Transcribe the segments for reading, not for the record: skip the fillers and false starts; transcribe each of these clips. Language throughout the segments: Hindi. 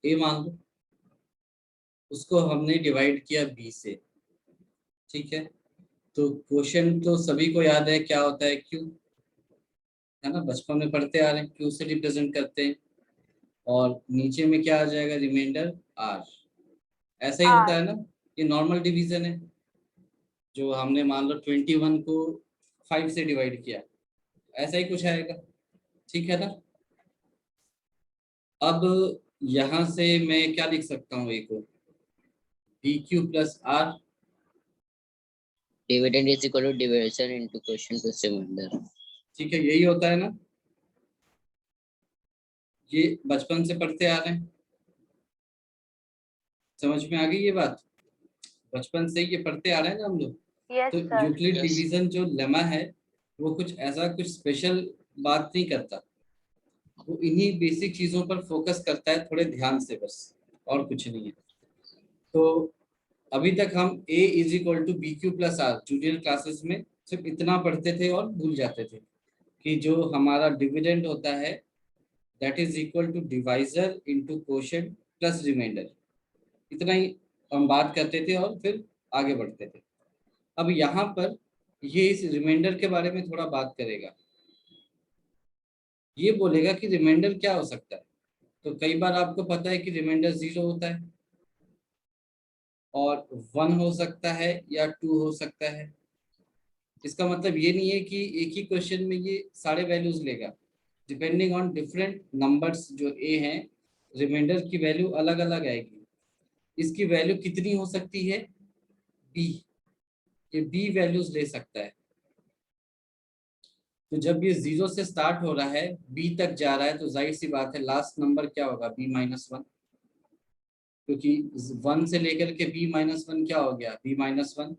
ए मान लो, उसको हमने डिवाइड किया बी से, ठीक है। तो क्वोशिएंट तो सभी को याद है क्या होता है, क्यू, है ना, बचपन में पढ़ते आ रहे हैं, क्यू से रिप्रेजेंट करते हैं। और नीचे में क्या आ जाएगा, रिमाइंडर आर। ऐसा ही होता आर। है ना, ये नॉर्मल डिवीजन है। जो हमने मान लो 21 को 5 से डिवाइड किया, ऐसा ही कुछ आएगा, ठीक है ना। अब यहाँ से मैं क्या लिख सकता हूँ, एक b q plus r. Dividend is equal to division into quotient plus remainder. ठीक है, यही होता है ना, ये बचपन से पढ़ते आ रहे हैं, समझ में आ गई ये बात। बचपन से ये पढ़ते आ रहे हैं ना हम लोग। यस तो सर। Euclid yes. डिवीजन जो लेमा है, वो कुछ ऐसा कुछ स्पेशल बात नहीं करता, वो इन्हीं बेसिक चीजों पर फोकस करता है, थोड़े ध्यान से बस, और कुछ नहीं है। तो अभी तक हम a is equal to b q plus r junior classes में सिर्फ इतना पढ़ते थे और भूल जाते थे कि जो हमारा डिविडेंड होता है that is equal to divisor into quotient plus remainder, इतना ही हम बात करते थे और फिर आगे बढ़ते थे। अब यहाँ पर ये इस रिमाइंडर के बारे में थोड़ा बात करेगा, ये बोलेगा कि रिमाइंडर क्या हो सकता है। तो कई बार आपको पता है कि रिमाइंडर 0 होता है, और 1 हो सकता है या 2 हो सकता है। इसका मतलब ये नहीं है कि एक ही क्वेश्चन में ये सारे वैल्यूज लेगा, डिपेंडिंग ऑन डिफरेंट नंबर्स जो ए हैं, रिमाइंडर की वैल्यू अलग अलग आएगी। इसकी वैल्यू कितनी हो सकती है, बी, ये बी वैल्यूज ले सकता है। तो जब ये 0 से स्टार्ट हो रहा है, बी तक जा रहा है, तो जाहिर सी बात है लास्ट नंबर क्या होगा, बी माइनस वन, क्योंकि 1 से लेकर के बी माइनस वन क्या हो गया, बी माइनस वन,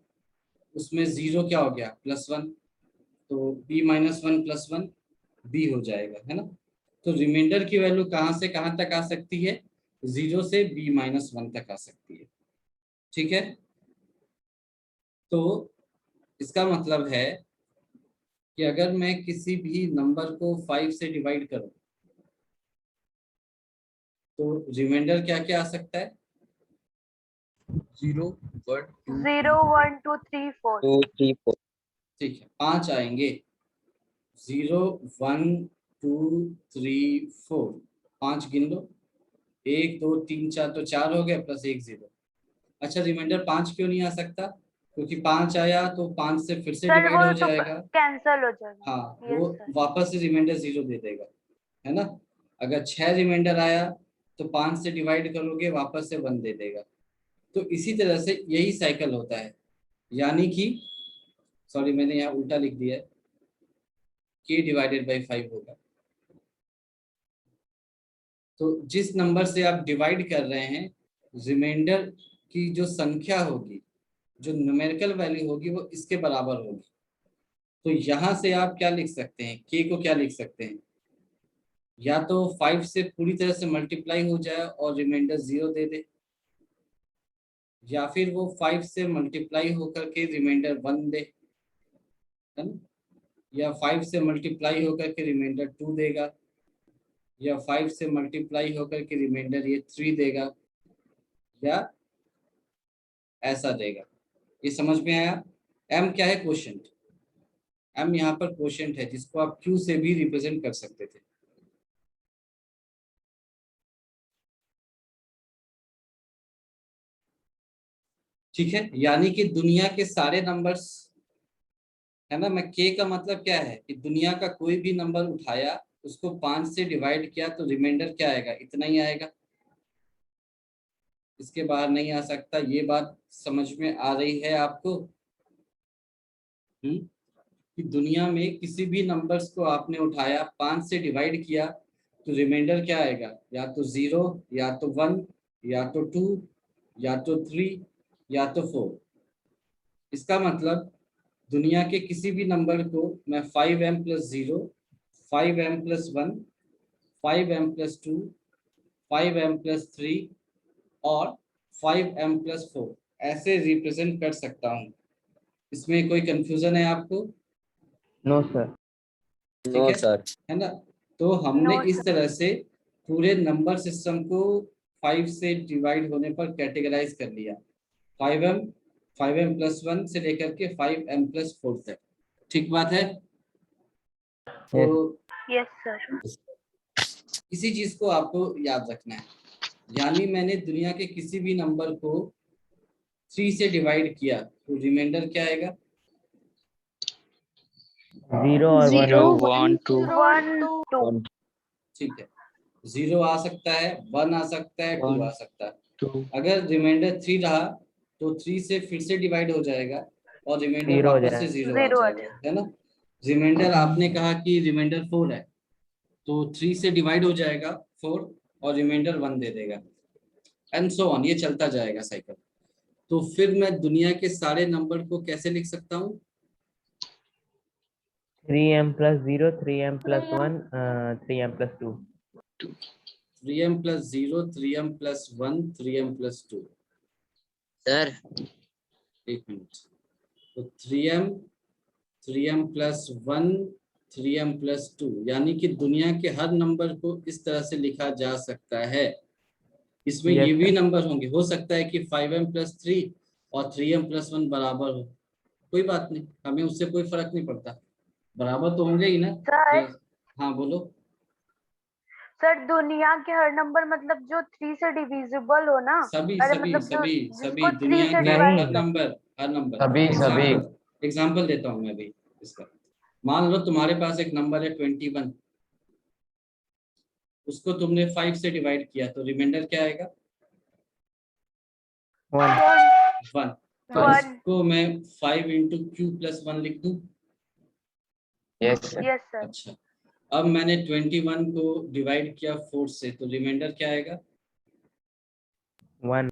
उसमें 0 क्या हो गया, प्लस वन, तो b minus one plus one b हो जाएगा, है ना। तो रिमाइंडर की वैल्यू कहाँ से कहाँ तक आ सकती है, 0 से बी माइनस वन तक आ सकती है, ठीक है। तो इसका मतलब है कि अगर मैं किसी भी नंबर को 5 से डिवाइड करूं, तो रिमाइंडर क्या क्या आ सकता है, 0 1 2 0 1 2 3 4। 2 3 4। ठीक है, 5 आएंगे, 0 1 2 3 4, 5 गिन लो, 1 2 3 4, तो 4 हो गए प्लस एक 0। अच्छा, रिमाइंडर 5 क्यों नहीं आ सकता, क्योंकि 5 आया तो 5 से फिर से सर डिवाइड वो हो तो जाएगा। कैंसल हो जाएगा। हाँ, यस वो सर। वापस से रिमाइंडर 0 दे देगा, है ना। अगर 6 रिमाइंडर आया तो 5 से डिवाइड करोगे, वापस से 1 दे देगा। तो इसी तरह से यही साइकिल होता है, यानी कि सॉरी मैंने यहाँ उल्टा लिख दिया है, k डिवाइडेड बाई 5 होगा। तो जिस नंबर से आप डिवाइड कर रहे हैं, रिमाइंडर की जो संख्या होगी, जो न्यूमेरिकल वैल्यू होगी, वो इसके बराबर होगी। तो यहाँ से आप क्या लिख सकते हैं, k को क्या लिख सकते हैं, या तो 5 से पूरी तरह से मल्टीप्लाई हो जाए और रिमाइंडर 0 दे दे, या फिर वो 5 से मल्टीप्लाई होकर के रिमाइंडर 1 दे, है ना, या 5 से मल्टीप्लाई होकर के रिमाइंडर 2 देगा, या 5 से मल्टीप्लाई होकर के रिमाइंडर ये 3 देगा, या ऐसा देगा। ये समझ में आया। m क्या है, क्वोशिएंट। m यहाँ पर क्वोशिएंट है, जिसको आप q से भी रिप्रेजेंट कर सकते थे। ठीक है, यानी कि दुनिया के सारे नंबर्स, है ना, मैं k का मतलब क्या है कि दुनिया का कोई भी नंबर उठाया, उसको 5 से डिवाइड किया, तो रिमाइंडर क्या आएगा, इतना ही आएगा, इसके बाहर नहीं आ सकता। ये बात समझ में आ रही है आपको। कि दुनिया में किसी भी नंबर्स को आपने उठाया, 5 से डिवाइड किया, तो रिमाइंडर क्या आएगा, या तो 0, या तो 1, या तो 2, या तो 3, या तो 4। इसका मतलब दुनिया के किसी भी नंबर को मैं 5m plus 0, 5m plus 1, 5m plus 2, 5m plus 3 और 5m प्लस 4 ऐसे रिप्रेजेंट कर सकता हूँ। इसमें कोई कंफ्यूजन है आपको? No sir. ठीक नो है, सर। है ना। तो हमने नो इस तरह से पूरे नंबर सिस्टम को 5 से डिवाइड होने पर कैटेगराइज कर लिया। 5m 5m+1 से लेकर के 5m+4 तक। ठीक बात है। तो यस सर। इसी चीज को आपको याद रखना है, यानी मैंने दुनिया के किसी भी नंबर को 3 से डिवाइड किया तो रिमाइंडर क्या आएगा? 0 और 1 0 1 2 1 2 ठीक है, 0 आ सकता है, 1 आ सकता है, 2 आ सकता है। 2 अगर रिमाइंडर 3 रहा तो 3 से फिर से डिवाइड हो जाएगा और रिमाइंडर Zero हो वापस से जाएगा। 0 आ Zero आ जाएगा, है ना। रिमाइंडर आपने कहा कि रिमाइंडर 4 है तो 3 से डिवाइड हो जाएगा 4 और रिमाइंडर 1 दे देगा, एंड सो ऑन, ये चलता जाएगा साइकिल। तो फिर मैं दुनिया के सारे नंबर को कैसे लिख सकता हूँ? 3m+0 3m+1 3m+2 3m+0 3m+1 3m+2। Sir 1 minute, तो 3m+1 3m+2, यानी कि दुनिया के हर नंबर को इस तरह से लिखा जा सकता है। इसमें Yes, ये भी sir. नंबर होंगे, हो सकता है कि 5m+3 और 3m+1 बराबर हो, कोई बात नहीं, हमें उससे कोई फर्क नहीं पड़ता, बराबर तो होंगे ही ना। सर। हाँ बोलो। सर दुनिया के हर नंबर मतलब जो 3 से डिविजिबल हो ना? सभी अरे सभी मतलब जो सभी सभी जिसको 3 दुनिया से के नहीं। हर नंबर, हर नंबर। सभी सभी एग्जाम्पल देता हूँ मैं अभी इसका। मान लो तुम्हारे पास एक नंबर है 21, उसको तुमने 5 से डिवाइड किया तो रिमाइंडर क्या आएगा? 1 1। तो 1 इसको मैं 5 × Q+1 लिख दूं। Yes yes sir. अच्छा, अब मैंने 21 को डिवाइड किया 4 से तो रिमाइंडर क्या आएगा? 1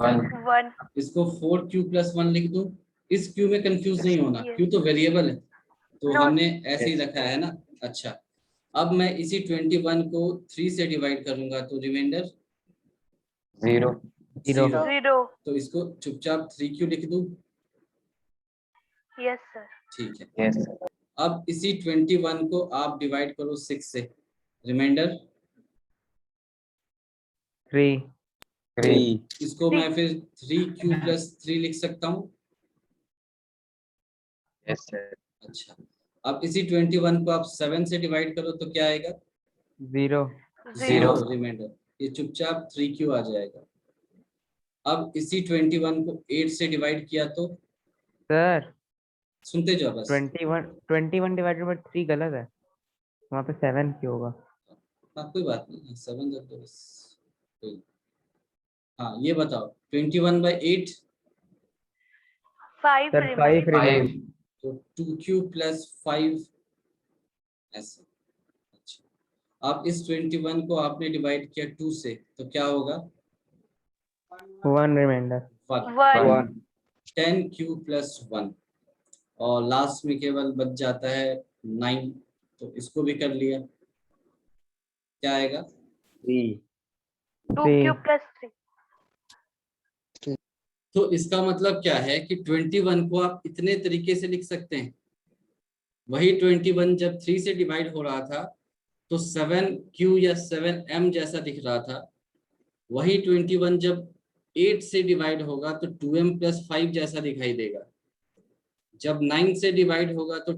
1 इसको 4Q+1 लिख दूं। इस Q में कंफ्यूज नहीं होना, Yes. Q तो वेरिएबल है तो No. हमने ऐसे ही Yes. रखा है ना। अच्छा, अब मैं इसी 21 को 3 से डिवाइड करूंगा तो रिमाइंडर 0 0 0। 0 तो इसको चुपचाप 3Q लिख दूं। Yes sir. ठीक है, यस अब इसी 21 को आप डिवाइड करो 6 से, रिमाइंडर 3 3 इसको मैं फिर 3Q+3 लिख सकता हूँ। यस सर अच्छा, अब इसी 21 को आप 7 से डिवाइड करो तो क्या आएगा? 0 0 0 रिमाइंडर, ये चुपचाप 3Q आ जाएगा। अब इसी 21 को 8 से डिवाइड किया तो, सर सुनते जाओ बस। 21 डिवाइडेड बाय 3 गलत है, वहाँ पे 7 क्यों होगा? हाँ कोई बात नहीं, 7 रख दो बस। हाँ ये बताओ 21/8 5 सर 5 रिमेनिंग। रिमेनिंग। तो 2Q+5 ऐसे। अच्छा, अब इस 21 को आपने डिवाइड किया 2 से तो क्या होगा? 1 रिमाइंडर 1। 1 10Q+1 और लास्ट में केवल बच जाता है 9, तो इसको भी कर लिया, क्या आएगा? 2Q plus 3 तो इसका मतलब क्या है कि 21 को आप इतने तरीके से लिख सकते हैं। वही 21 जब 3 से डिवाइड हो रहा था तो 7Q या 7M जैसा दिख रहा था, वही 21 जब 8 से डिवाइड होगा तो 2M+5 जैसा दिखाई देगा, जब 9 से डिवाइड होगा तो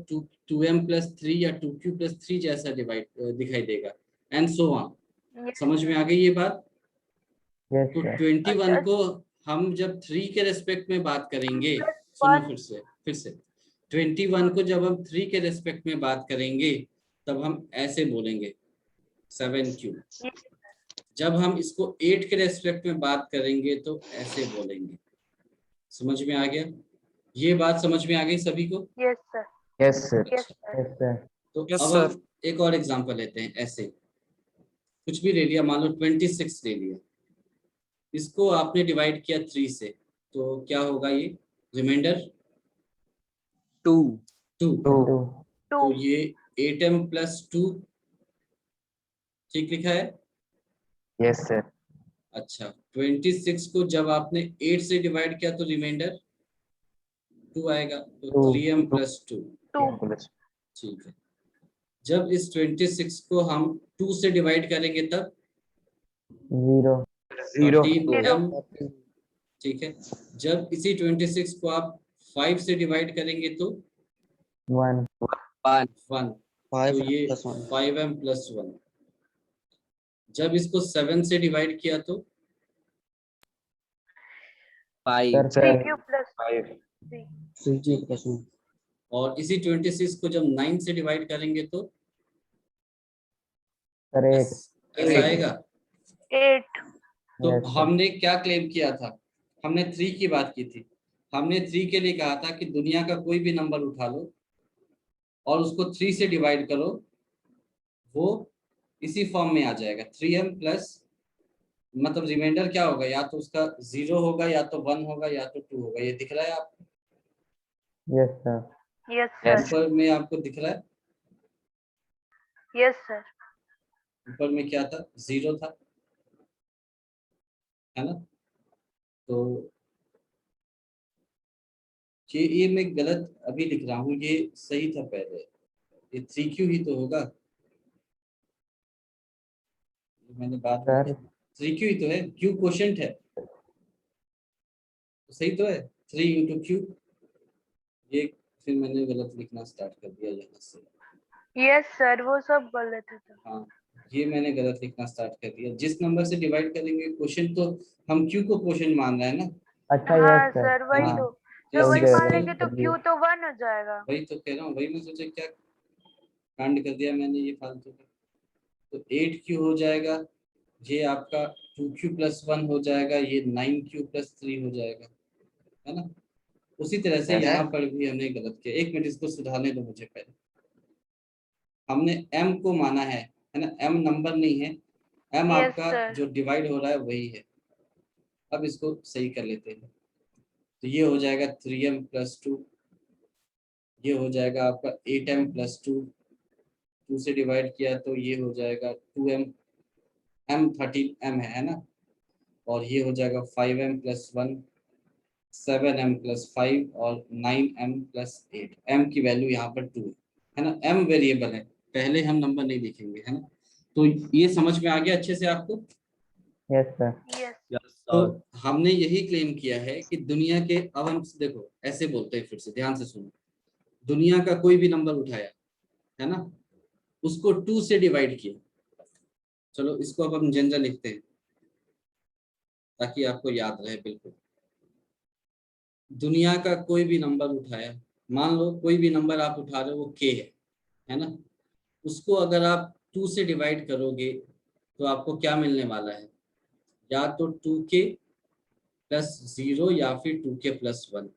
2M+3 या 2Q+3 जैसा दिखाई देगा, एंड सो ऑन। समझ में आ गई ये बात? यस तो सर 21 को हम जब 3 के रेस्पेक्ट में बात करेंगे, सुनो फिर से 21 को जब हम 3 के रेस्पेक्ट में बात करेंगे तब हम ऐसे बोलेंगे 7Q। जब हम इसको 8 के रेस्पेक्ट में बात करेंगे तो ऐसे बोलेंगे। समझ में आ गया? ये बात समझ में आ गई सभी को? Yes sir. Yes sir yes sir. Yes sir तो अब हम एक और एग्जांपल लेते हैं। ऐसे कुछ भी ले लिया, मान लो 26 ले लिया, इसको आपने डिवाइड किया 3 से तो क्या होगा? ये रिमाइंडर 2 2। 2 तो ये 8M+2 ठीक लिखा है। यस सर अच्छा, 26 को जब आपने 8 से डिवाइड किया तो रिमाइंडर 2 आएगा, तो 2 3M+2 2 ठीक है। जब इस 26 को हम 2 से डिवाइड करेंगे तब 0 0. 13m, ठीक है। जब इसी 26 को आप 5 से डिवाइड करेंगे तो 1. 1, तो ये 5m + 1। जब इसको 7 से डिवाइड किया तो सर 3q + 5. 3. और इसी 26 को जब 9 से डिवाइड करेंगे तो सर 8. ऐसा आएगा। 8. तो Yes, sir. हमने क्या क्लेम किया था? हमने 3 की बात की थी। हमने 3 के लिए कहा था कि दुनिया का कोई भी नंबर उठा लो और उसको 3 से डिवाइड करो, वो इसी फॉर्म में आ जाएगा। 3m प्लस, मतलब रिमाइंडर क्या होगा, या तो उसका 0 होगा, या तो 1 होगा, या तो 2 होगा। ये दिख रहा है आपको? Yes, sir. Yes, Yes. sir. ऊपर में आपको दिख रहा है? Yes, sir. ऊपर में क्या था? 0 था, है ना? तो ये मैं गलत अभी लिख रहा हूँ, ये सही था पहले। ये 3q ही तो होगा। मैंने बात सर 3q ही तो है, q क्वोशंट है, तो सही तो है। 3 × q। ये फिर मैंने गलत लिखना स्टार्ट कर दिया यहाँ से। Yes, sir. वो सब गलत है तो। हाँ, ये मैंने गलत लिखना स्टार्ट कर दिया। जिस नंबर से डिवाइड करेंगे क्वोशंट, तो हम q को क्वोशंट मान रहे हैं ना। अच्छा हाँ yes sir. सर, वही हाँ। तो। ये तो वही 6 मानेंगे तो q तो 1 हो जाएगा। वही तो कह रहा हूँ, वही मैं सोचा क्या कांड कर दिया मैंने ये फालतू का। तो 8q हो जाएगा, ये आपका 2q + 1 हो जाएगा, ये 9q + 3 हो जाएगा, है ना? उसी तरह से Yes. यहाँ पर भी हमने गलत किया। 1 मिनट, इसको सुधारने दो मुझे पहले। हमने m को माना है ना? m नंबर नहीं है, m Yes, आपका sir. जो डिवाइड हो रहा है वही है। अब इसको सही कर लेते हैं। तो ये हो जाएगा 3m + 2, ये हो जाएगा आपका 8m + 2, 2 से डिवाइड किया तो ये हो जाएगा 2m, m 13m है ना? और ये हो जाएगा 5m + 1, 7m + 5 और 9m + 8। m की वैल्यू यहाँ पर 2 है ना? m वेरिएबल है, पहले हम नंबर नहीं लिखेंगे, है ना? तो ये समझ में आ गया अच्छे से आपको? Yes sir. Yes. तो हमने यही क्लेम किया है कि दुनिया के, अब हम देखो ऐसे बोलते हैं, फिर से ध्यान से सुनो। दुनिया का कोई भी नंबर उठाया, है ना, उसको 2 से डिवाइड किया। चलो इसको अब हम जनरल लिखते हैं ताकि आपको याद रहे बिल्कुल। दुनिया का कोई भी नंबर उठाया, मान लो कोई भी नंबर आप उठा रहे हो, वो k है ना? उसको अगर आप 2 से डिवाइड करोगे तो आपको क्या मिलने वाला है? या तो 2k + 0 या फिर 2k + 1।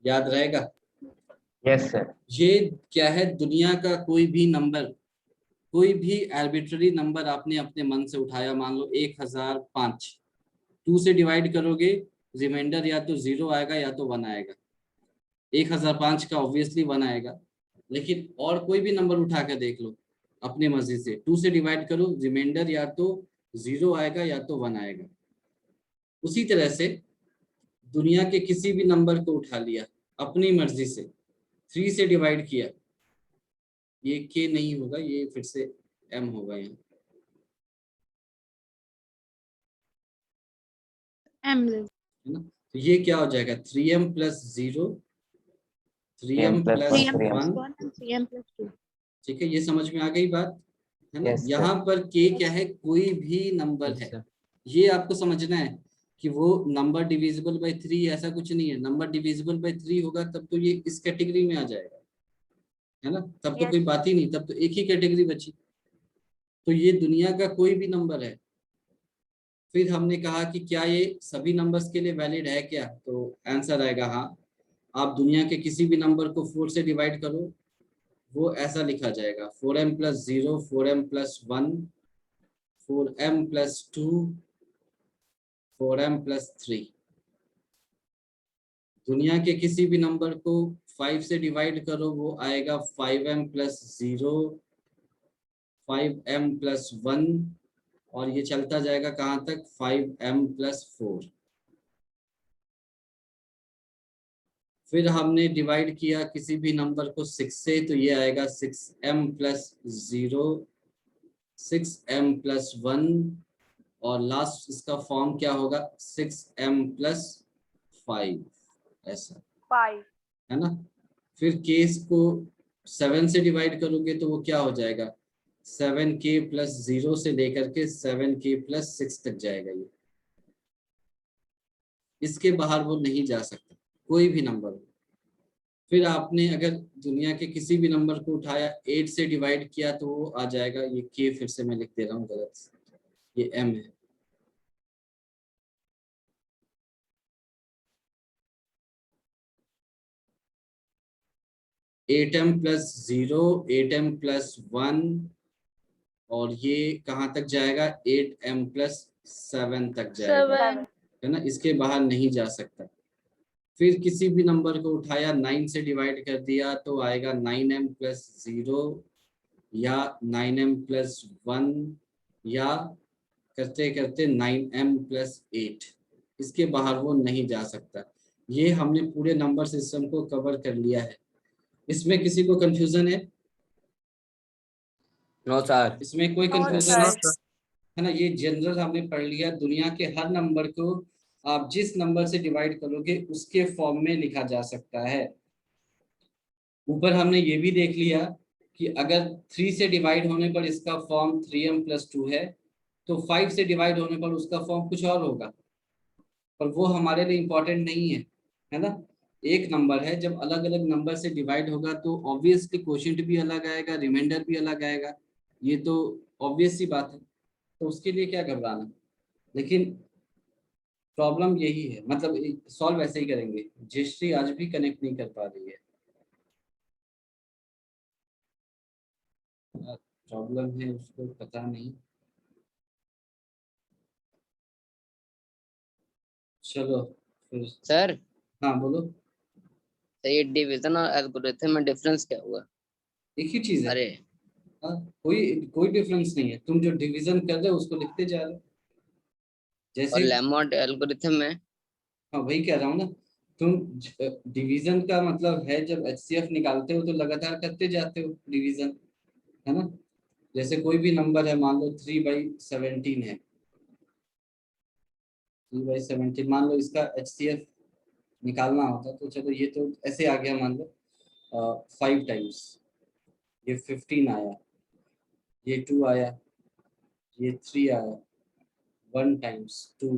याद रहेगा? Yes, sir. ये क्या है? दुनिया का कोई भी नंबर, कोई भी आर्बिट्ररी नंबर आपने अपने मन से उठाया, मान लो 1005, 2 से डिवाइड करोगे, रिमाइंडर या तो 0 आएगा या तो 1 आएगा। 1005 का ऑब्वियसली 1 आएगा, लेकिन और कोई भी नंबर उठा कर देख लो अपनी मर्जी से, 2 से डिवाइड करो, रिमाइंडर या तो 0 आएगा या तो 1 आएगा। उसी तरह से दुनिया के किसी भी नंबर को उठा लिया अपनी मर्जी से, 3 से डिवाइड किया, ये k नहीं होगा, ये फिर से m होगा यहाँ। M है ना? तो ये क्या हो जाएगा? 3m + 0, 3m + 3m 1। + 1 and 3m + 2. ठीक है, ये समझ में आ गई बात, है ना? Yes, sir. यहाँ पर k क्या है? कोई भी नंबर है। ये आपको समझना है कि वो नंबर डिविजिबल बाय 3 ऐसा कुछ नहीं है। नंबर डिविजिबल बाय 3 होगा तब तो ये इस कैटेगरी में आ जाएगा, है ना? तब तो Yes. कोई बात ही नहीं, तब तो एक ही कैटेगरी बची। तो ये दुनिया का कोई भी नंबर है। फिर हमने कहा कि क्या ये सभी नंबर्स के लिए वैलिड है क्या? तो आंसर आएगा हाँ। आप दुनिया के किसी भी नंबर को 4 से डिवाइड करो, वो ऐसा लिखा जाएगा 4m + 0, 4m + 1, 4m + 2, 4m + 3। दुनिया के किसी भी नंबर को 5 से डिवाइड करो, वो आएगा 5m + 0, 5m + 1, और ये चलता जाएगा कहाँ तक? 5m + 4। फिर हमने डिवाइड किया किसी भी नंबर को 6 से, तो ये आएगा 6m + 0, 6m + 1, और लास्ट इसका फॉर्म क्या होगा 6m + 5 ऐसा 5 है ना। फिर केस को 7 से डिवाइड करोगे तो वो क्या हो जाएगा 7k + 0 से लेकर के 7k + 6 तक जाएगा ये। इसके बाहर वो नहीं जा सकता कोई भी नंबर हो। फिर आपने अगर दुनिया के किसी भी नंबर को उठाया 8 से डिवाइड किया तो वो आ जाएगा ये k, फिर से मैं लिख दे रहा हूँ गलत, ये m है। एट एम + 0, 8m + 1 और ये कहाँ तक जाएगा 8m + 7 तक जाएगा 7 है ना, इसके बाहर नहीं जा सकता। फिर किसी भी नंबर को उठाया 9 से डिवाइड कर दिया तो आएगा 9m + 0 या 9m + 1 या करते करते 9m + 8, इसके बाहर वो नहीं जा सकता। ये हमने पूरे नंबर सिस्टम को कवर कर लिया है। इसमें किसी को कंफ्यूजन है? No sir. इसमें कोई No, कंफ्यूजन है? sir. है ना, ये जनरल हमने पढ़ लिया। दुनिया के हर नंबर को आप जिस नंबर से डिवाइड करोगे उसके फॉर्म में लिखा जा सकता है। ऊपर हमने ये भी देख लिया कि अगर 3 से डिवाइड होने पर इसका फॉर्म 3m + 2 है तो 5 से डिवाइड होने पर उसका फॉर्म कुछ और होगा, पर वो हमारे लिए इम्पोर्टेंट नहीं है ना। एक नंबर है, जब अलग अलग नंबर से डिवाइड होगा तो ऑब्वियसली क्वोशिएंट भी अलग आएगा, रिमाइंडर भी अलग आएगा, ये तो ऑब्वियस सी बात है। तो उसके लिए क्या घबराना। लेकिन प्रॉब्लम यही है, मतलब सॉल्व ऐसे ही करेंगे। जयश्री आज भी कनेक्ट नहीं कर पा रही है, प्रॉब्लम है उसको पता नहीं। चलो फिर। सर हाँ बोलो। तो ये डिवीजन और एल्गोरिथम में डिफरेंस क्या हुआ? एक ही चीज है। अरे हाँ, कोई डिफरेंस नहीं है। तुम जो डिवीजन कर रहे हो उसको लिखते जा रहे हो और जैसे। लेमा एल्गोरिथम में? हाँ वही कह रहा हूँ ना। तुम डिवीजन का मतलब है जब एचसीएफ निकालते हो तो लगातार करते जाते हो डिवीजन, है ना। जैसे कोई भी नंबर है, मान लो 3/17 है, 3/17 मान लो, इसका एचसीएफ निकालना होता तो चलो ये तो ऐसे आ गया, मान लो 5 टाइम्स, ये 15 आया, ये 2 आया, ये 3 आया, 1 टाइम्स 2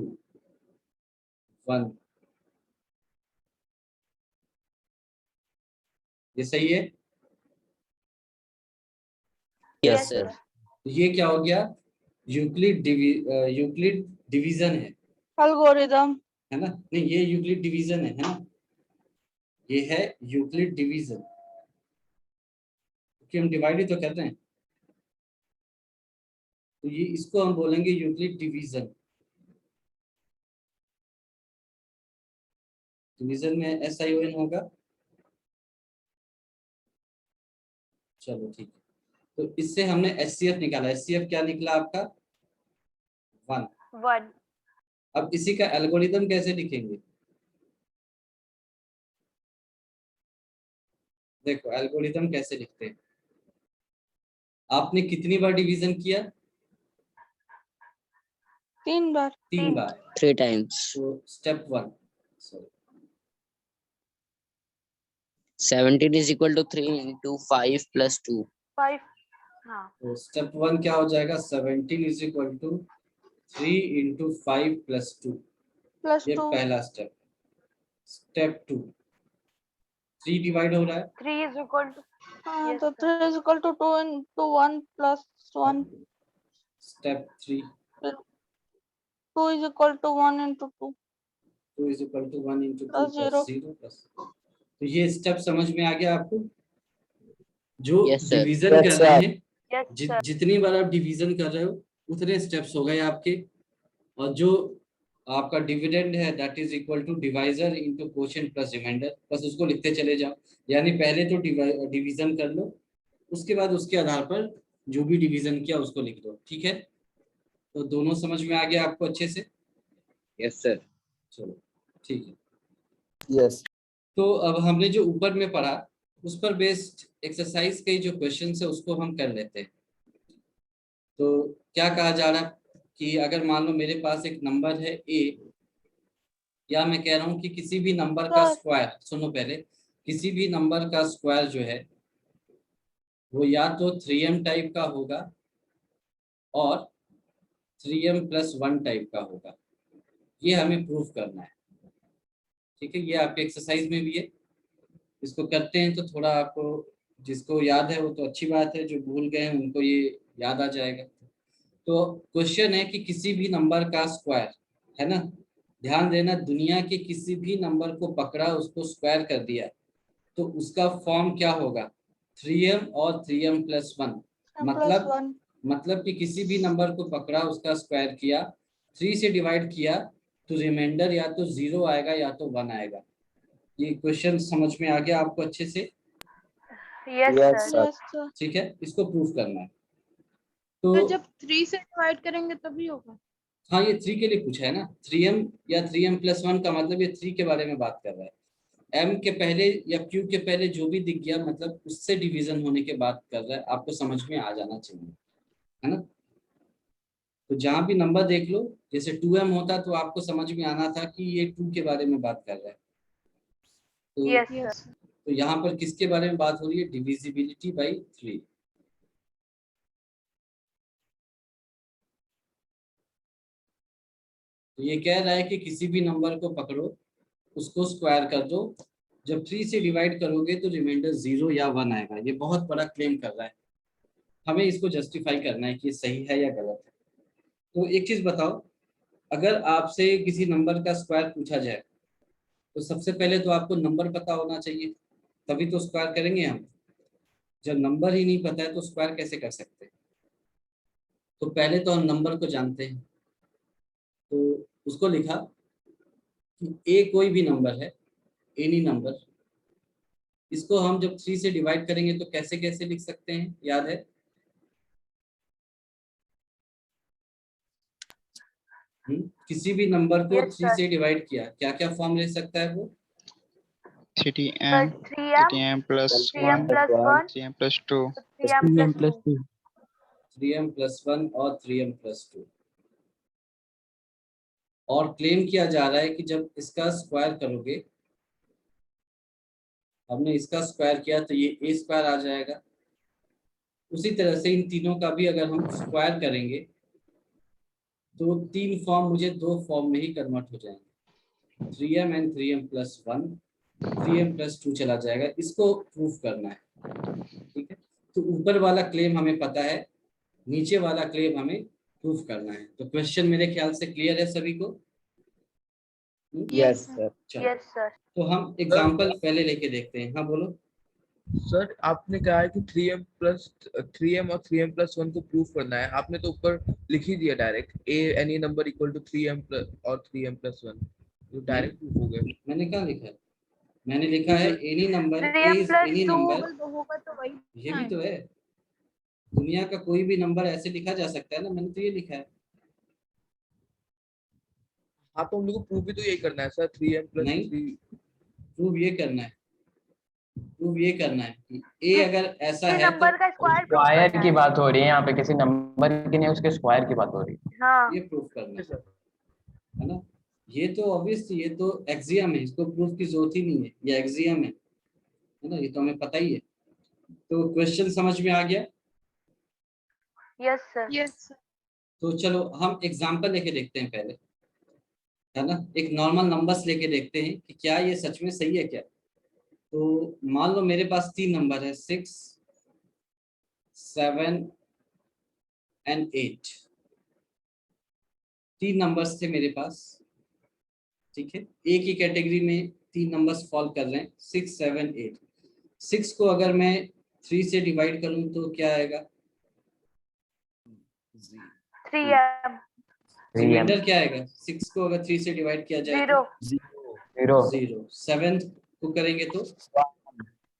1, ये सही है। Yes Yes, sir. sir. तो ये क्या हो गया, यूक्लिड डिवीजन algorithm, है ना। नहीं, ये यूक्लिड डिवीजन है ना, ये है यूक्लिड डिवीजन, क्योंकि हम डिवाइड ही तो कर रहे हैं। तो ये इसको हम बोलेंगे यूक्लिड डिवीजन। डिवीजन में SION होगा। चलो ठीक है। तो इससे हमने HCF निकाला। HCF क्या निकला आपका 1। 1 अब इसी का एल्गोरिथम कैसे लिखेंगे, देखो एल्गोरिथम कैसे लिखते हैं। आपने कितनी बार डिवीजन किया, 3 बार, 3 बार। 3 टाइम्स। तो step 1, sorry 17 is equal to 3 into 5 plus 2. 5 हाँ तो स्टेप 1 क्या हो जाएगा 17 = 3 × 5 + 2, plus ये 2, पहला स्टेप। स्टेप 2, 3 डिवाइड हो रहा है, 3 is equal to yes तो sir. 3 is equal to 2 into 1 plus 1, step 3, 2 is equal to 1 into 2 2 = 1 × 2 plus + 0. 0 plus. तो ये स्टेप समझ में आ गया आपको। जो Yes, sir. डिवीजन कर Yes, रहे sir. हैं, Yes sir. जितनी बार आप डिवीजन कर रहे हो उतने स्टेप्स हो गए आपके। और जो आपका डिविडेंड है that is equal to divisor into quotient plus remainder, बस उसको लिखते चले जाओ। यानी पहले तो डिवीजन कर लो, उसके बाद उसके आधार पर जो भी डिवीजन किया उसको लिख दो, ठीक है। तो दोनों समझ में आ गया आपको अच्छे से। Yes, sir. चलो ठीक है। Yes. तो अब हमने जो ऊपर में पढ़ा उस पर बेस्ड एक्सरसाइज के जो क्वेश्चन है उसको हम कर लेते हैं। तो क्या कहा जा रहा है कि अगर मान लो मेरे पास एक नंबर है a, या मैं कह रहा हूँ कि किसी भी नंबर का Sir. स्क्वायर, सुनो पहले, किसी भी नंबर का स्क्वायर जो है वो या तो 3m टाइप का होगा और 3m+1 टाइप का होगा। ये हमें प्रूफ करना है, ठीक है। ये आपके एक्सरसाइज में भी है, इसको करते हैं तो थोड़ा आपको, जिसको याद है वो तो अच्छी बात है, जो भूल गए हैं उनको ये याद आ जाएगा। तो क्वेश्चन है कि किसी भी नंबर का स्क्वायर, है ना, ध्यान देना, दुनिया के किसी भी नंबर को पकड़ा, उसको स्क्वायर कर दिया, तो उसका फॉर्म क्या होगा? 3m और 3m+1। M+1. मतलब कि किसी भी नंबर को पकड़ा, उसका स्क्वायर किया, 3 से डिवाइड किया, तो रिमाइंडर या तो 0 आएगा या तो 1 आएगा। ये क्वेश्चन समझ में आ गया आपको अच्छे से? Yes Yes, sir. sir. Yes, sir. ठीक है, इसको प्रूफ करना है। फिर तो जब 3 से डिवाइड करेंगे तभी होगा। हाँ, ये 3 के लिए पूछा है ना, 3m या 3m+1 का मतलब ये 3 के बारे में बात कर रहा है। m के पहले या q के पहले जो भी दिख गया, मतलब उससे डिवीजन होने के बात कर रहा है, आपको समझ में आ जाना चाहिए, है ना। तो जहां भी नंबर देख लो, जैसे 2m होता तो आपको समझ में आना था कि ये 2 के बारे में बात कर रहा है। तो यस Yes. सर। तो यहाँ पर किसके बारे में बात हो रही है? Divisibility by 3। तो ये कह रहा है कि किसी भी नंबर को पकड़ो, उसको स्क्वायर कर दो, जब 3 से डिवाइड करोगे तो रिमाइंडर 0 या 1 आएगा। ये बहुत बड़ा क्लेम कर रहा है, हमें इसको जस्टिफाई करना है कि ये सही है या गलत है। तो एक चीज बताओ, अगर आपसे किसी नंबर का स्क्वायर पूछा जाए तो सबसे पहले तो आपको नंबर पता होना चाहिए, तभी तो स्क्वायर करेंगे हम। जब नंबर ही नहीं पता है तो स्क्वायर कैसे कर सकते हैं? तो पहले तो हम नंबर को जानते हैं, तो उसको लिखा कि ए कोई भी नंबर है, एनी नंबर, इसको हम जब 3 से डिवाइड करेंगे तो कैसे कैसे लिख सकते हैं, याद है? किसी भी नंबर को Yes, 3 sir. से डिवाइड किया, क्या क्या फॉर्म ले सकता है वो? Sir 3m 3m, 3m+1 3m+1, 3m+2 3m+2. 3m+1 और 3m+2। और क्लेम किया जा रहा है कि जब इसका स्क्वायर करोगे, हमने इसका स्क्वायर किया तो ये ए स्क्वायर आ जाएगा। उसी तरह से इन तीनों का भी अगर हम स्क्वायर करेंगे तो 3 फॉर्म मुझे 2 फॉर्म में ही कन्वर्ट हो जाएंगे, 3m एंड 3m+1, 3m+2 चला जाएगा। इसको प्रूफ करना है, ठीक है। तो ऊपर वाला क्लेम हमें पता है, नीचे वाला क्लेम हमें प्रूफ करना है। तो क्वेश्चन मेरे ख्याल से क्लियर है सभी को? Yes, sir. चलो, Yes, sir. तो हम एग्जांपल पहले लेके देखते हैं। हाँ बोलो। सर आपने कहा है कि 3m और 3m+1 को प्रूफ करना है, आपने तो ऊपर लिख ही दिया direct a any number equal to 3m और 3m+1, तो डायरेक्ट प्रूफ हो गया। मैंने क्या लिखा है? मैंने लिखा है any number, A 3m is plus any 2. Number. होगा तो वही। ये भी तो है, दुनिया का कोई भी नंबर ऐसे लिखा जा सकता है ना, मैंने तो ये लिखा है। हाँ तो हम लोग को प्रूफ भी तो यही करना है सर, 3m+3। प्रूफ ये करना है, प्रूफ ये करना है कि ए अगर ऐसा है तो नंबर का स्क्वायर स्क्वायर की बात हो रही है यहाँ पे, किसी नंबर की नहीं, उसके स्क्वायर की बात हो रही है। हाँ ये प्रूफ करना है ना। ये तो ऑब्वियसली, ये तो एक्सियम है, इसको प्रूफ की जरूरत ही नहीं है, ये एक्सियम है ना, ये तो हमें पता ही है। तो क्वेश्चन समझ में आ गया? Yes sir. Yes. तो चलो हम एग्जांपल लेके देखते हैं पहले, है ना। एक नॉर्मल नंबर्स लेके देखते हैं कि क्या ये सच में सही है क्या। तो मान लो मेरे पास 3 नंबर है, 6, 7 एंड 8। 3 नंबर्स थे मेरे पास, ठीक है। एक ही कैटेगरी में 3 नंबर्स फॉल कर रहे हैं, 6, 7, 8। 6 को अगर मैं 3 से डिवाइड करूं तो क्या आएगा? 3m. रिमाइंडर क्या आएगा? 6 को अगर 3 से डिवाइड किया जाए तो 0. 0 7 को करेंगे तो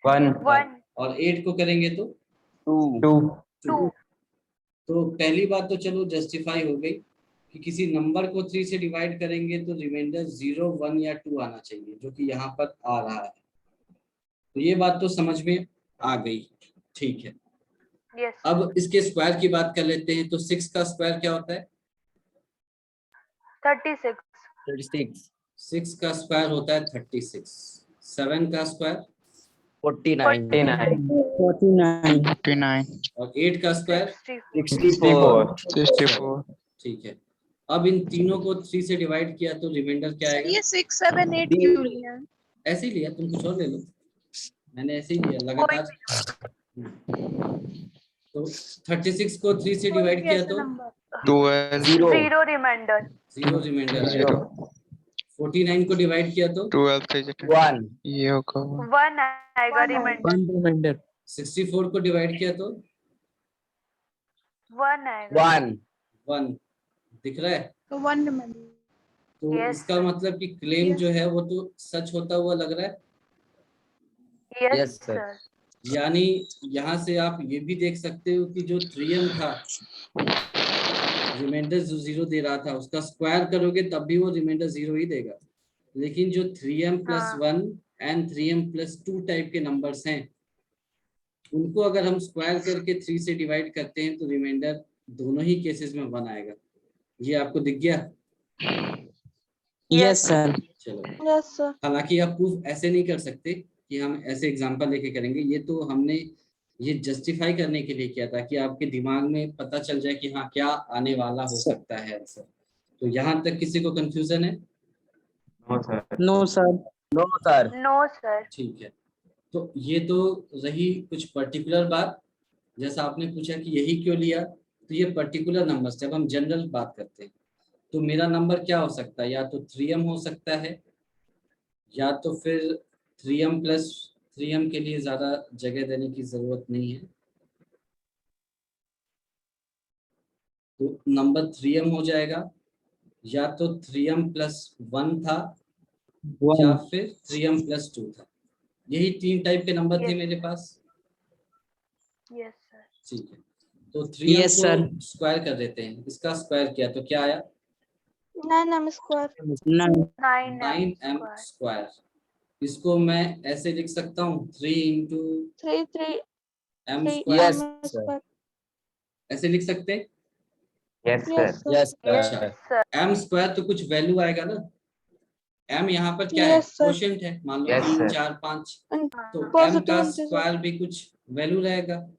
1 1. और 8 को करेंगे तो 2 2. तो पहली बात तो चलो जस्टिफाई हो गई कि किसी नंबर को 3 से डिवाइड करेंगे तो रिमाइंडर 0, 1 या 2 आना चाहिए, जो कि यहाँ पर आ रहा है। तो ये बात तो समझ में आ गई, ठीक है। Yes. अब इसके स्क्वायर की बात कर लेते हैं। तो 6 का स्क्वायर क्या होता है? 36 36 6 का स्क्वायर होता है 36, 7 का स्क्वायर 49 49 49 और 8 का स्क्वायर 64 64 ठीक है। अब इन तीनों को 3 से डिवाइड किया तो रिमाइंडर क्या आएगा? ये 6 7 8 क्यों लिया? ऐसे ही लिया, तुम कुछ और ले लो, मैंने ऐसे ही लिया कोई लगातार। तो 36 को 3 से डिवाइड भी किया ऐसा तो नंबर 12 जीरो रिमाइंडर 0 रिमाइंडर आएगा। 49 को डिवाइड किया तो 12 से 1 ये होगा 1 आएगा रिमाइंडर 64 को डिवाइड किया तो 1 आएगा 1 1 दिख रहा है। तो 1 रिमाइंडर। तो Yes, इसका sir. मतलब कि क्लेम जो है वो तो सच होता हुआ लग रहा है। Yes Yes, sir. सर यानी यहाँ से आप ये भी देख सकते हो कि जो 3m था, रिमाइंडर जो 0 दे रहा था, उसका स्क्वायर करोगे तब भी वो रिमाइंडर 0 ही देगा। लेकिन जो 3m + हाँ। 1 एंड 3m + 2 टाइप के नंबर्स हैं, उनको अगर हम स्क्वायर करके 3 से डिवाइड करते हैं तो रिमाइंडर दोनों ही केसेस में 1 आएगा। ये आपको दिख गया? यस सर चलो, यस सर। हालांकि आप प्रूफ ऐसे नहीं कर सकते कि हम ऐसे एग्जांपल लेके करेंगे, ये तो हमने ये जस्टिफाई करने के लिए किया था कि आपके दिमाग में पता चल जाए कि हाँ क्या आने वाला हो सकता है आंसर। तो यहाँ तक किसी को कंफ्यूजन है? नो सर नो सर ठीक है, तो ये तो रही कुछ पर्टिकुलर बात। जैसा आपने पूछा कि यही क्यों लिया, तो ये पर्टिकुलर नंबर, जब हम जनरल बात करते हैं तो मेरा नंबर क्या हो सकता है? या तो 3m हो सकता है, या तो फिर 3m + 3m के लिए ज़्यादा जगह देने की ज़रूरत नहीं है, तो नंबर 3m हो जाएगा। या तो 3m + 1 था, या फिर 3m + 2 था। यही 3 टाइप के नंबर थे Yes. मेरे पास। यस सर ठीक है, तो 3m को स्क्वायर कर देते हैं। इसका स्क्वायर किया तो क्या आया? 9m square 9m 9m square. इसको मैं ऐसे लिख सकता हूँ 3 × 3 3 m 3 स्क्वायर, m स्क्वायर। ऐसे लिख सकते हैं। Yes sir. यस अच्छा, सर m स्क्वायर तो कुछ वैल्यू आएगा ना। m यहाँ पर क्या है? Yes sir. क्वोशिएंट है, मान लो 3 4 5, तो m पॉजिटिव का इंटीजर। स्क्वायर भी कुछ वैल्यू रहेगा,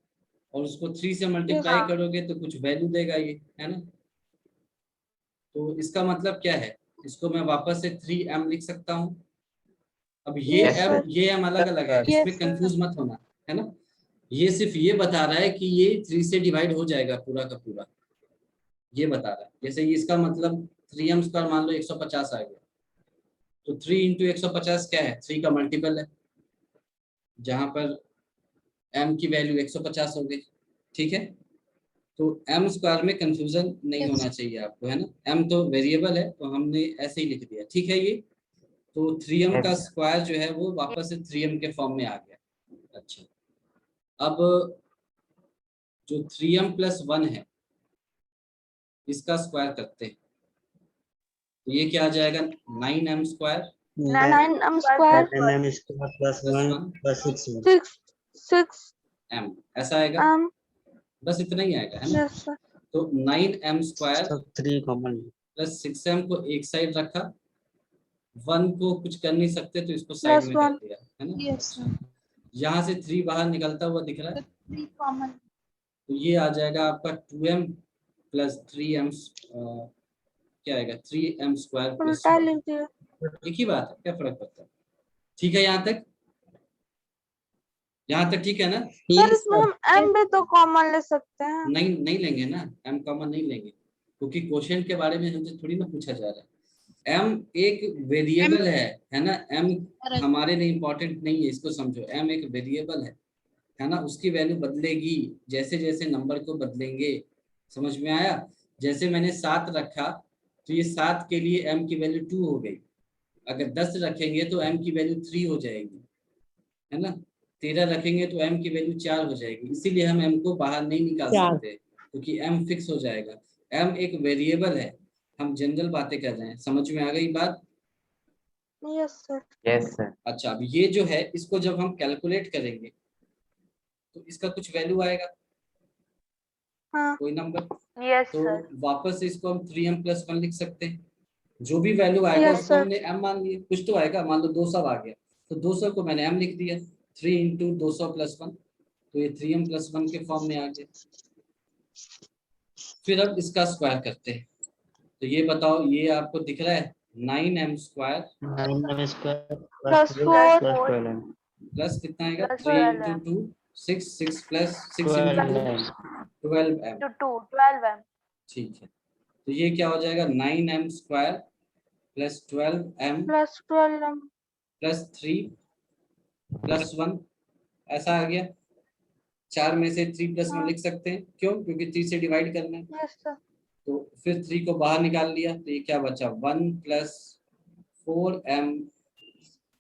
और उसको 3 से मल्टीप्लाई हाँ। करोगे तो कुछ वैल्यू देगा ये, है ना। तो इसका मतलब क्या है? इसको मैं वापस से 3m लिख सकता हूँ। अब ये Yes, m sir. ये m अलग अलग है, Yes, इसमें sir. कंफ्यूज मत होना, है ना। ये सिर्फ ये बता रहा है कि ये 3 से डिवाइड हो जाएगा पूरा का पूरा, ये बता रहा है। जैसे इसका मतलब 3m स्क्वायर मान लो 150 आ गया, तो 3 × 150 क्या है? 3 का मल्टीपल है, जहां पर m की वैल्यू 150 हो गई। ठीक है, तो m स्क्वायर में कंफ्यूजन नहीं Yes. होना चाहिए आपको, है ना। m तो वेरिएबल है, तो हमने ऐसे ही लिख दिया, ठीक है। ये तो 3m का स्क्वायर जो है वो वापस से 3m के फॉर्म में आ गया। अच्छा, अब जो 3m + 1 है, इसका स्क्वायर करते हैं तो ये क्या आ जाएगा? 9m square 9m square + 1 6 m, ऐसा आएगा। m। बस इतना ही आएगा, है ना। Yes sir. तो 9m स्क्वायर + 6m को एक साइड रखा, 1 को कुछ कर नहीं सकते तो इसको साइड में कर +1। दिया, है ना। Yes sir. यहाँ से 3 बाहर निकलता हुआ दिख रहा है, 3 कॉमन। तो ये आ जाएगा आपका 2m + 3m, क्या आएगा? 3m स्क्वायर + उल्टा 1। लिख दिया। एक ही बात है, क्या फर्क पड़ता है। ठीक है, यहाँ तक ठीक है ना। सर इसमें हम m भी तो कॉमन ले सकते हैं। नहीं नहीं लेंगे ना, m कॉमन नहीं लेंगे, क्योंकि क्वोशिएंट के बारे में हमसे थोड़ी ना पूछा जा रहा है। m एक वेरिएबल है ना। m हमारे लिए इम्पोर्टेंट नहीं है, इसको समझो। m एक वेरिएबल है ना, उसकी वैल्यू बदलेगी जैसे जैसे नंबर को बदलेंगे। समझ में आया? जैसे मैंने 7 रखा तो ये 7 के लिए m की वैल्यू 2 हो गई। अगर 10 रखेंगे तो m की वैल्यू 3 हो जाएगी, है ना। 13 रखेंगे तो m की वैल्यू 4 हो जाएगी। इसीलिए हम m को बाहर नहीं निकाल सकते, क्योंकि m फिक्स हो जाएगा। m एक वेरिएबल है, हम जनरल बातें कर रहे हैं। समझ में आ गई बात? Yes sir. अच्छा, अब ये जो है इसको जब हम कैलकुलेट करेंगे तो इसका कुछ वैल्यू आएगा, हाँ। कोई नंबर। यस तो सर वापस से इसको हम 3m + 1 लिख सकते हैं। जो भी वैल्यू आएगा Yes, उसको sir. हमने m मान लिया, कुछ तो आएगा, मान लो 200 आ गया तो 200 को मैंने m लिख दिया, 3 इंटू 200 प्लस 1, तो ये 3m प्लस 1 के फॉर्म में आ गया। फिर अब इसका स्क्वायर करते हैं, तो ये बताओ, ये आपको दिख रहा है 9m स्क्वायर Plus 4. प्लस कितना आएगा, Plus 3 12m. Into 2 6, 6 plus 6 into 12m, to 2 12m ठीक है। तो ये क्या हो जाएगा, 9m square plus 12m Plus 12m. Plus 3 plus 1, ऐसा आ गया। 4 में से 3 प्लस 1 लिख सकते हैं, क्यों, क्योंकि 3 से डिवाइड करना है। Yes, sir. तो फिर 3 को बाहर निकाल लिया, तो ये क्या बचा, 1 plus 4m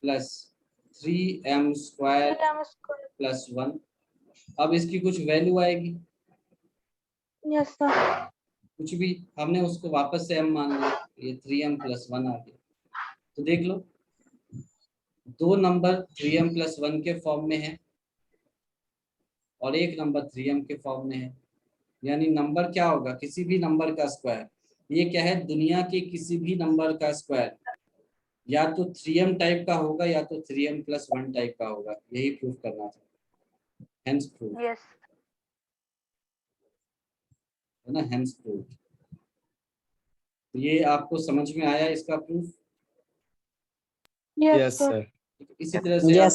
plus 3m square 3m square. Plus 1। अब इसकी कुछ वैल्यू आएगी, Yes, sir. कुछ भी, हमने उसको वापस से m मान लिया, ये 3m प्लस 1 आ गया। तो देख लो, दो नंबर 3m प्लस 1 के फॉर्म में है और एक नंबर 3m के फॉर्म में है, यानी नंबर क्या होगा, किसी भी नंबर का स्क्वायर, ये क्या है, दुनिया के किसी भी नंबर का स्क्वायर या तो 3m टाइप का होगा या तो 3m प्लस 1 टाइप का होगा, यही प्रूफ करना था, हेंस प्रूफ, yes है ना, हेंस प्रूफ। ये आपको समझ में आया इसका प्रूफ? Yes, sir. इसी तरह से आप